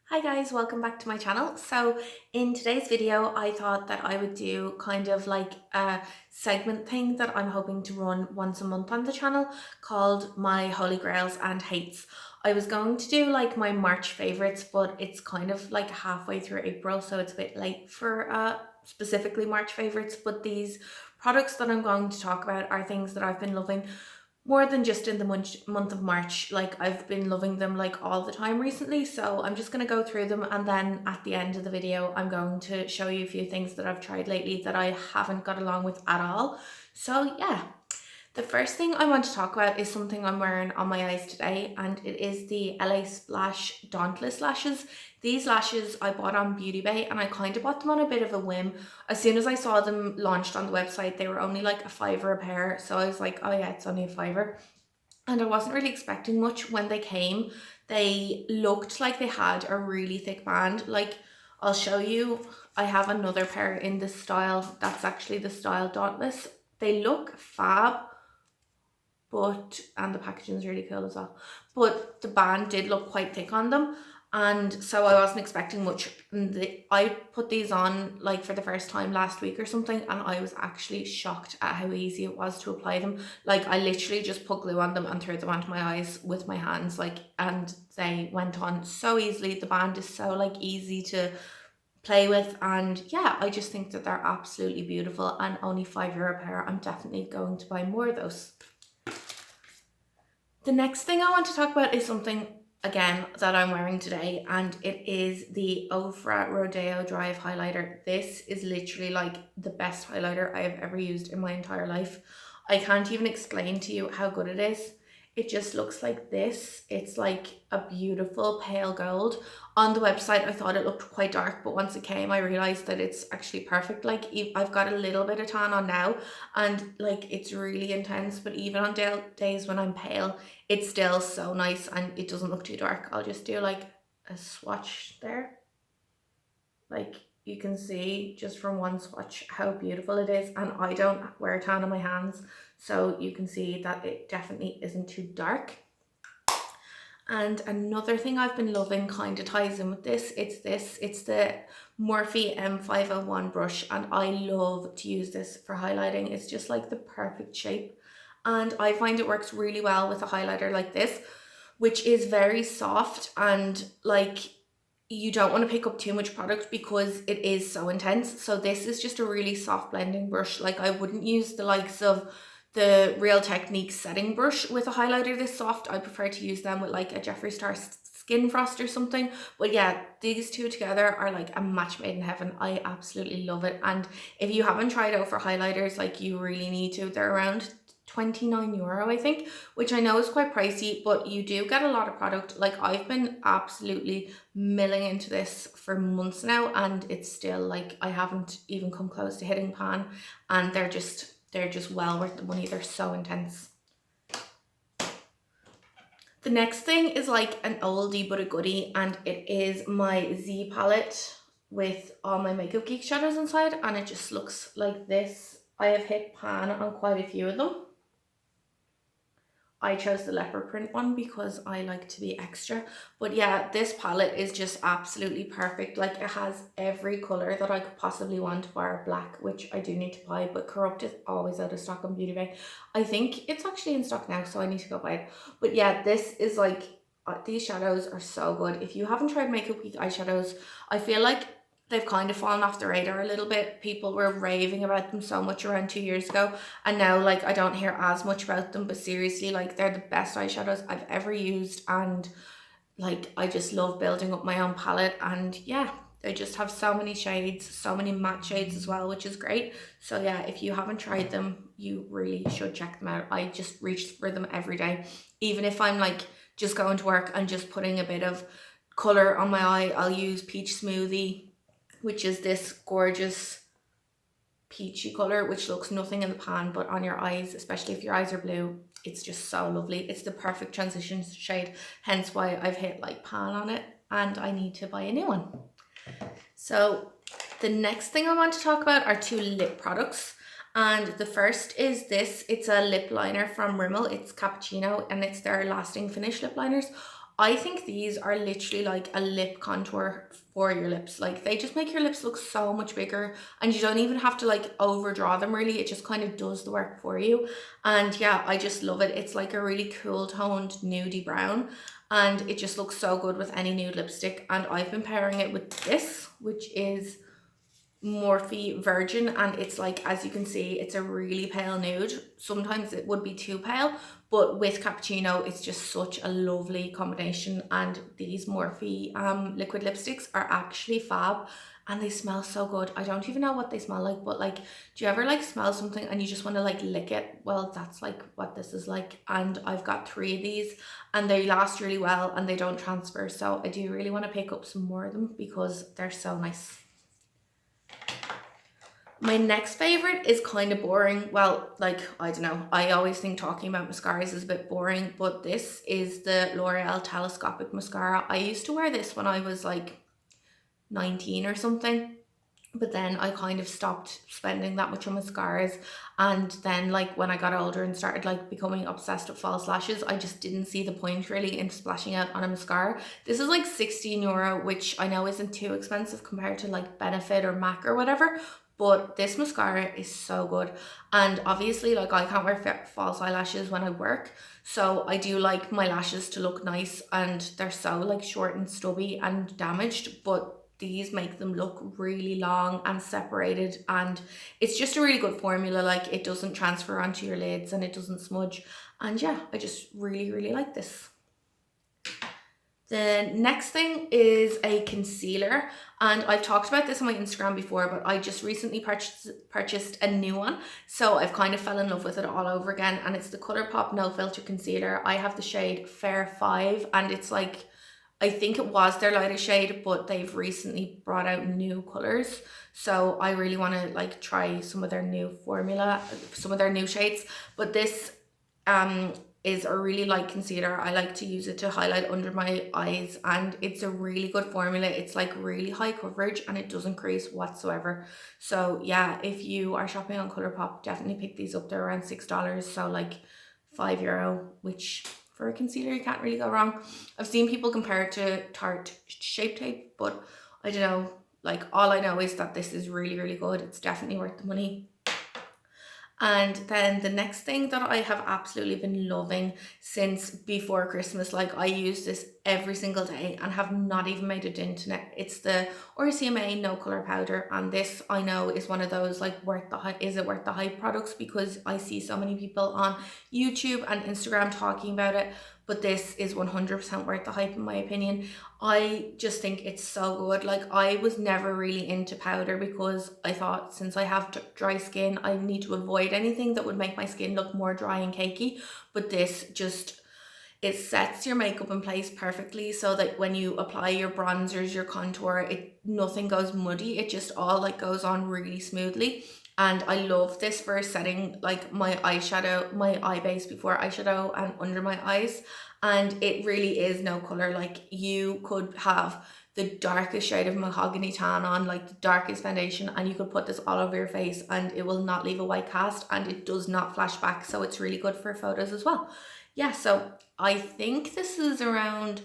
Hi guys, welcome back to my channel. So in today's video, I thought that I would do kind of like a segment thing that I'm hoping to run once a month on the channel called my Holy Grails and Hates. I was going to do like my March favorites, but it's kind of like halfway through April, so it's a bit late for specifically March favorites. But these products that I'm going to talk about are things that I've been loving more than just in the month of March. Like I've been loving them like all the time recently, so I'm just going to go through them, and then at the end of the video I'm going to show you a few things that I've tried lately that I haven't got along with at all. So yeah, the first thing I want to talk about is something I'm wearing on my eyes today, and it is the LA Splash Dauntless lashes. These lashes I bought on Beauty Bay, and I kind of bought them on a bit of a whim. As soon as I saw them launched on the website, they were only like a fiver a pair, so I was like, oh yeah, it's only a fiver. And I wasn't really expecting much when they came. They looked like they had a really thick band. Like, I'll show you, I have another pair in this style. That's actually the style Dauntless. They look fab, and the packaging is really cool as well, but the band did look quite thick on them, and so I wasn't expecting much. I put these on like for the first time last week or something, and I was actually shocked at how easy it was to apply them. Like I literally just put glue on them and threw them onto my eyes with my hands, like, and they went on so easily. The band is so like easy to play with, and yeah, I just think that they're absolutely beautiful, and only €5 a pair. I'm definitely going to buy more of those. The next thing I want to talk about is something, again, that I'm wearing today, and it is the Ofra Rodeo Drive highlighter. This is literally like the best highlighter I have ever used in my entire life. I can't even explain to you how good it is. It just looks like this. It's like a beautiful pale gold. On the website, I thought it looked quite dark, but once it came, I realized that it's actually perfect. Like I've got a little bit of tan on now, and like it's really intense, but even on days when I'm pale, it's still so nice and it doesn't look too dark. I'll just do like a swatch there. Like you can see just from one swatch how beautiful it is, and I don't wear tan on my hands, so you can see that it definitely isn't too dark. And another thing I've been loving kind of ties in with this. It's the Morphe M501 brush, and I love to use this for highlighting. It's just like the perfect shape, and I find it works really well with a highlighter like this, which is very soft, and like you don't want to pick up too much product because it is so intense. So this is just a really soft blending brush. Like I wouldn't use the likes of the Real Techniques setting brush with a highlighter this soft. I prefer to use them with like a Jeffree Star Skin Frost or something. But yeah, these two together are like a match made in heaven. I absolutely love it. And if you haven't tried out for highlighters, like you really need to. They're around €29, I think, which I know is quite pricey, but you do get a lot of product. Like I've been absolutely milling into this for months now, and it's still like I haven't even come close to hitting pan, and they're just well worth the money. They're so intense. The next thing is like an oldie but a goodie, and it is my Z palette with all my Makeup Geek shadows inside, and it just looks like this. I have hit pan on quite a few of them. I chose the leopard print one because I like to be extra. But yeah, this palette is just absolutely perfect. Like it has every colour that I could possibly want, bar black, which I do need to buy, but Corrupt is always out of stock on Beauty Bay. I think it's actually in stock now, so I need to go buy it. But yeah, this is like, these shadows are so good. If you haven't tried Makeup Geek eyeshadows, I feel like they've kind of fallen off the radar a little bit. People were raving about them so much around 2 years ago, and now like I don't hear as much about them, but seriously, like they're the best eyeshadows I've ever used, and like I just love building up my own palette. And yeah, they just have so many shades, so many matte shades as well, which is great. So yeah, if you haven't tried them, you really should check them out. I just reach for them every day, even if I'm like just going to work and just putting a bit of color on my eye. I'll use Peach Smoothie, which is this gorgeous peachy color, which looks nothing in the pan, but on your eyes, especially if your eyes are blue, it's just so lovely. It's the perfect transition shade, hence why I've hit like pan on it, and I need to buy a new one. So the next thing I want to talk about are two lip products, and the first is this. It's a lip liner from Rimmel. It's Cappuccino, and it's their lasting finish lip liners. I think these are literally like a lip contour for your lips. Like they just make your lips look so much bigger, and you don't even have to like overdraw them really. It just kind of does the work for you. And yeah, I just love it. It's like a really cool toned nudie brown, and it just looks so good with any nude lipstick. And I've been pairing it with this, which is Morphe Virgin, and it's like, as you can see, it's a really pale nude. Sometimes it would be too pale, but with cappuccino it's just such a lovely combination. And these Morphe liquid lipsticks are actually fab, and they smell so good. I don't even know what they smell like, but like, do you ever like smell something and you just want to like lick it? Well, that's like what this is like. And I've got 3 of these, and they last really well and they don't transfer, so I do really want to pick up some more of them because they're so nice. My next favorite is kind of boring. Well, like, I don't know. I always think talking about mascaras is a bit boring, but this is the L'Oreal Telescopic Mascara. I used to wear this when I was like 19 or something, but then I kind of stopped spending that much on mascaras. And then like when I got older and started like becoming obsessed with false lashes, I just didn't see the point really in splashing out on a mascara. This is like 16 euro, which I know isn't too expensive compared to like Benefit or MAC or whatever, but this mascara is so good. And obviously like I can't wear false eyelashes when I work, so I do like my lashes to look nice, and they're so like short and stubby and damaged, but these make them look really long and separated, and it's just a really good formula. Like it doesn't transfer onto your lids and it doesn't smudge, and yeah, I just really like this. The next thing is a concealer, and I've talked about this on my Instagram before, but I just recently purchased a new one, so I've kind of fell in love with it all over again, and it's the Colourpop No Filter Concealer. I have the shade Fair 5, and it's like, I think it was their lighter shade, but they've recently brought out new colors, so I really want to like try some of their new formula, some of their new shades. But this um is a really light concealer. I like to use it to highlight under my eyes, and it's a really good formula. It's like really high coverage and it doesn't crease whatsoever. So yeah, if you are shopping on Colourpop, definitely pick these up. They're around $6, so like €5, which for a concealer you can't really go wrong. I've seen people compare it to Tarte Shape Tape, but I don't know. Like, all I know is that this is really good. It's definitely worth the money. And then the next thing that I have absolutely been loving since before Christmas, like I use this every single day and have not even made a dent in it. It's the RCMA No Color Powder, and this I know is one of those like worth the hype, is it worth the hype products, because I see so many people on YouTube and Instagram talking about it. But this is 100% worth the hype in my opinion. I just think it's so good. Like I was never really into powder because I thought since I have dry skin, I need to avoid anything that would make my skin look more dry and cakey. But this just, it sets your makeup in place perfectly, so that when you apply your bronzers, your contour, it nothing goes muddy. It just all like goes on really smoothly. And I love this for setting like my eyeshadow, my eye base before eyeshadow and under my eyes. And it really is no color. Like you could have the darkest shade of mahogany tan on, like the darkest foundation, and you could put this all over your face and it will not leave a white cast, and it does not flash back. So it's really good for photos as well. Yeah, so I think this is around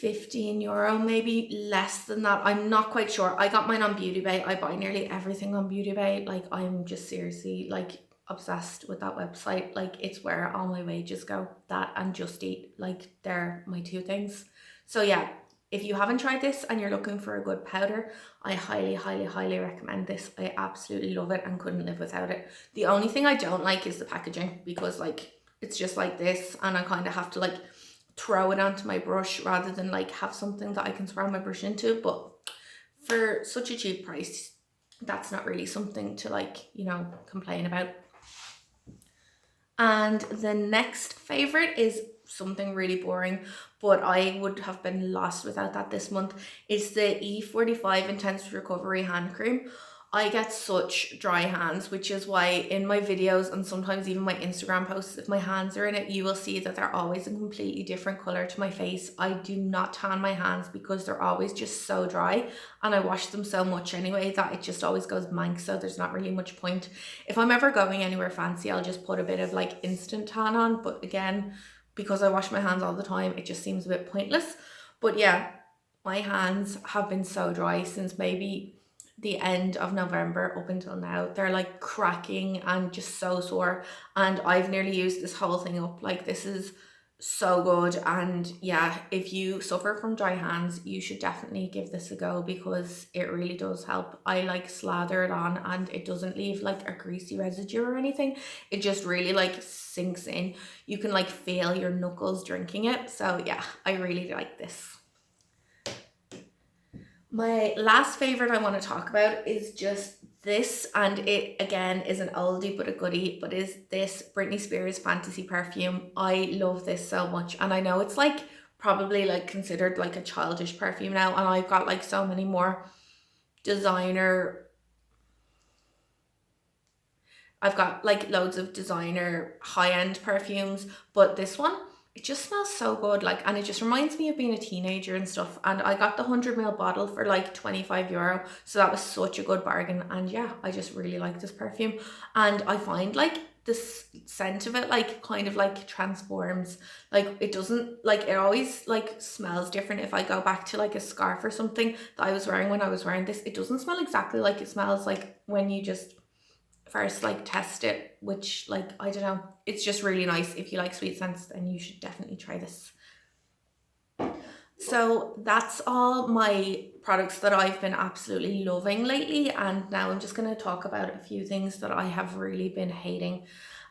€15, maybe less than that. I'm not quite sure. I got mine on Beauty Bay. I buy nearly everything on Beauty Bay. Like I'm just seriously like obsessed with that website. Like it's where all my wages go. That and Just Eat. Like they're my 2 things. So yeah, if you haven't tried this and you're looking for a good powder, I highly recommend this. I absolutely love it and couldn't live without it. The only thing I don't like is the packaging, because like it's just like this, and I kind of have to like throw it onto my brush rather than like have something that I can throw my brush into. But for such a cheap price, that's not really something to like, you know, complain about. And the next favorite is something really boring, but I would have been lost without that this month. It's the E45 Intense Recovery Hand Cream. I get such dry hands, which is why in my videos and sometimes even my Instagram posts, if my hands are in it, you will see that they're always a completely different color to my face. I do not tan my hands because they're always just so dry, and I wash them so much anyway that it just always goes mank, so there's not really much point. If I'm ever going anywhere fancy, I'll just put a bit of like instant tan on, but again, because I wash my hands all the time, it just seems a bit pointless. But yeah, my hands have been so dry since maybe the end of November up until now. They're like cracking and just so sore. And I've nearly used this whole thing up. Like, this is so good. And yeah, if you suffer from dry hands, you should definitely give this a go because it really does help. I like slather it on and it doesn't leave like a greasy residue or anything. It just really like sinks in. You can like feel your knuckles drinking it. So yeah, I really like this. My last favorite I want to talk about is just this, and it again is an oldie but a goodie, but is this Britney Spears Fantasy perfume. I love this so much, and I know it's like probably like considered like a childish perfume now, and I've got like so many more designer, I've got like loads of designer high-end perfumes, but this one, it just smells so good. Like, and it just reminds me of being a teenager and stuff. And I got the 100 ml bottle for like €25. So that was such a good bargain. And yeah, I just really like this perfume. And I find like this scent of it like kind of like transforms. Like, it doesn't like, it always like smells different. If I go back to like a scarf or something that I was wearing when I was wearing this, it doesn't smell exactly like it smells like when you just first like test it, which like, I don't know, it's just really nice. If you like sweet scents, then you should definitely try this. So that's all my products that I've been absolutely loving lately, and now I'm just going to talk about a few things that I have really been hating.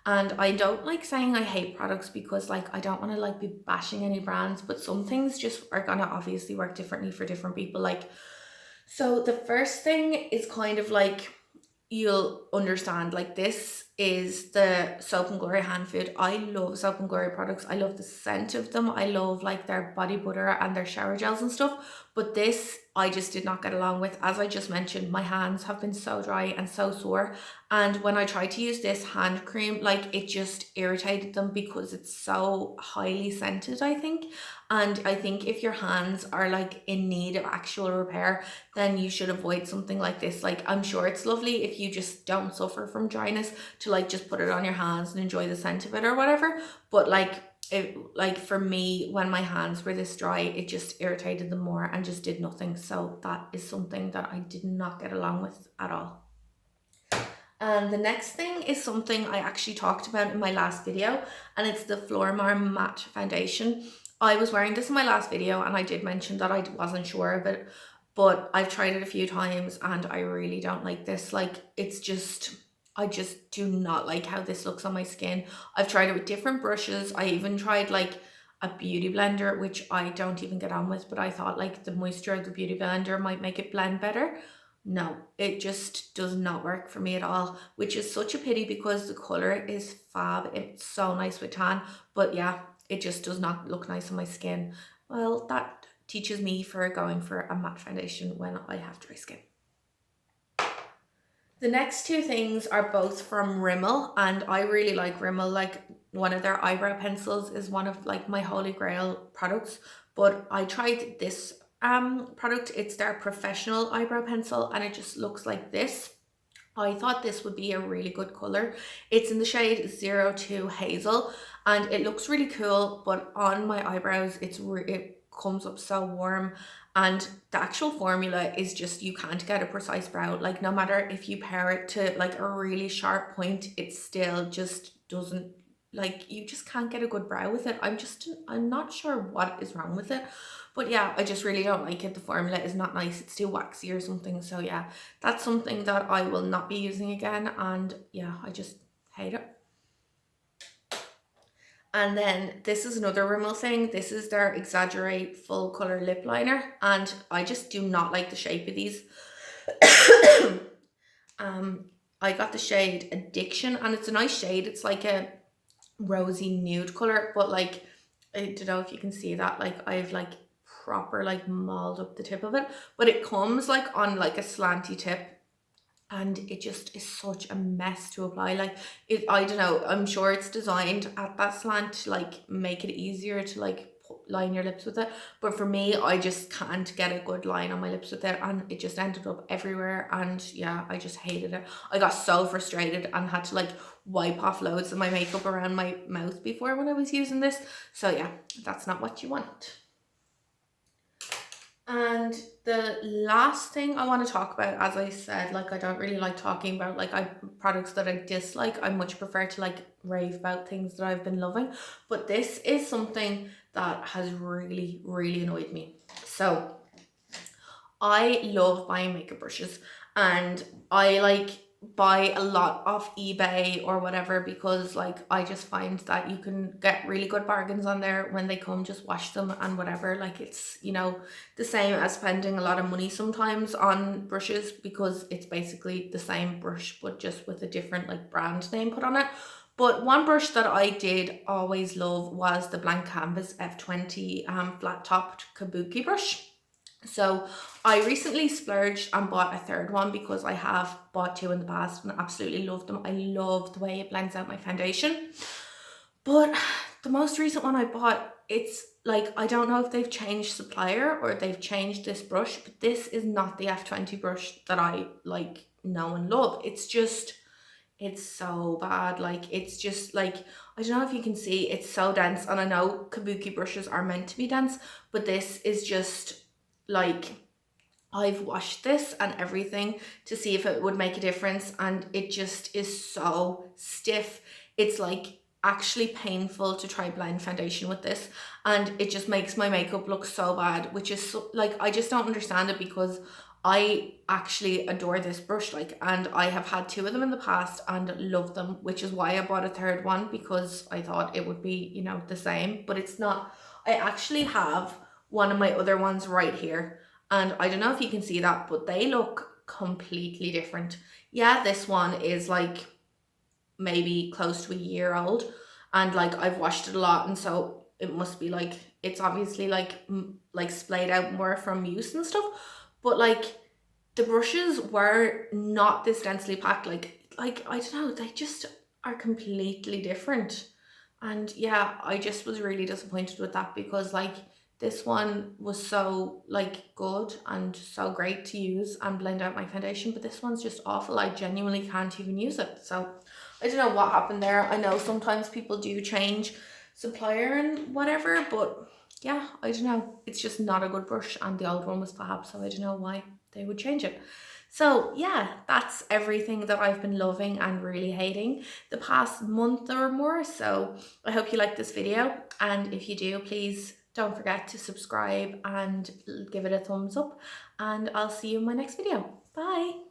And I don't like saying I hate products because like I don't want to like be bashing any brands, but some things just are gonna obviously work differently for different people. Like, so the first thing is kind of like, you'll understand, like, this is the Soap and Glory hand food. I love Soap and Glory products. I love the scent of them. I love like their body butter and their shower gels and stuff, but this I just did not get along with. As I just mentioned, my hands have been so dry and so sore, and when I tried to use this hand cream, like, it just irritated them because it's so highly scented, I think. And I think if your hands are like in need of actual repair, then you should avoid something like this. Like, I'm sure it's lovely if you just don't suffer from dryness to like just put it on your hands and enjoy the scent of it or whatever, but like, it, like, for me, when my hands were this dry, it just irritated them more and just did nothing. So that is something that I did not get along with at all. And the next thing is something I actually talked about in my last video, and it's the Flormar Matte Foundation. I was wearing this in my last video and I did mention that I wasn't sure of it, but I've tried it a few times and I really don't like this. Like, it's just, I just do not like how this looks on my skin. I've tried it with different brushes. I even tried like a beauty blender, which I don't even get on with, but I thought like the moisture of the beauty blender might make it blend better. No, it just does not work for me at all, which is such a pity because the color is fab. It's so nice with tan, but yeah, it just does not look nice on my skin. Well, that teaches me for going for a matte foundation when I have dry skin. The next two things are both from Rimmel, and I really like Rimmel. Like, one of their eyebrow pencils is one of like my holy grail products, but I tried this product. It's their professional eyebrow pencil and it just looks like this. I thought this would be a really good color. It's in the shade 02 Hazel and it looks really cool, but on my eyebrows it comes up so warm, and the actual formula is just, you can't get a precise brow. Like, no matter if you pair it to like a really sharp point, it still just doesn't, like, you just can't get a good brow with it. I'm not sure what is wrong with it, but yeah, I just really don't like it. The formula is not nice. It's too waxy or something. So yeah, that's something that I will not be using again, and yeah, I just hate it. And then this is another Rimmel thing. This is their Exaggerate Full Color Lip Liner, and I just do not like the shape of these. I got the shade Addiction, and it's a nice shade. It's like a rosy nude color, but like, I don't know if you can see that, like, I've like proper like mauled up the tip of it, but it comes like on like a slanty tip, and it just is such a mess to apply. Like, it, I don't know, I'm sure it's designed at that slant to like make it easier to like line your lips with it. But for me, I just can't get a good line on my lips with it, and it just ended up everywhere. And yeah, I just hated it. I got so frustrated and had to like wipe off loads of my makeup around my mouth before when I was using this. So yeah, that's not what you want. And the last thing I want to talk about, as I said, like I don't really like talking about like products that I dislike. I much prefer to like rave about things that I've been loving. But this is something that has really, really annoyed me. So I love buying makeup brushes, and I like buy a lot off eBay or whatever because like I just find that you can get really good bargains on there when they come. Just wash them and whatever. Like it's, you know, the same as spending a lot of money sometimes on brushes because it's basically the same brush but just with a different like brand name put on it. But one brush that I did always love was the Blank Canvas F20 flat topped kabuki brush. So I recently splurged and bought a third one because I have bought two in the past and absolutely love them. I love the way it blends out my foundation. But the most recent one I bought, it's like, I don't know if they've changed supplier or they've changed this brush, but this is not the F20 brush that I like know and love. It's so bad. Like it's just like, I don't know if you can see, it's so dense, and I know kabuki brushes are meant to be dense, but this is just like, I've washed this and everything to see if it would make a difference, and it just is so stiff. It's like actually painful to try blend foundation with this, and it just makes my makeup look so bad, which is so, like, I just don't understand it because I actually adore this brush, like, and I have had two of them in the past and love them, which is why I bought a third one, because I thought it would be, you know, the same, but it's not. I actually have one of my other ones right here, and I don't know if you can see that, but they look completely different. Yeah, this one is like maybe close to a year old, and like I've washed it a lot, and so it must be like, it's obviously like like splayed out more from use and stuff. But like the brushes were not this densely packed. Like I don't know, they just are completely different. And yeah, I just was really disappointed with that because like this one was so like good and so great to use and blend out my foundation, but this one's just awful. I genuinely can't even use it. So I don't know what happened there. I know sometimes people do change supplier and whatever, but yeah, I don't know. It's just not a good brush, and the old one was fab, so I don't know why they would change it. So yeah, that's everything that I've been loving and really hating the past month or more. So I hope you like this video, and if you do, please don't forget to subscribe and give it a thumbs up, and I'll see you in my next video. Bye.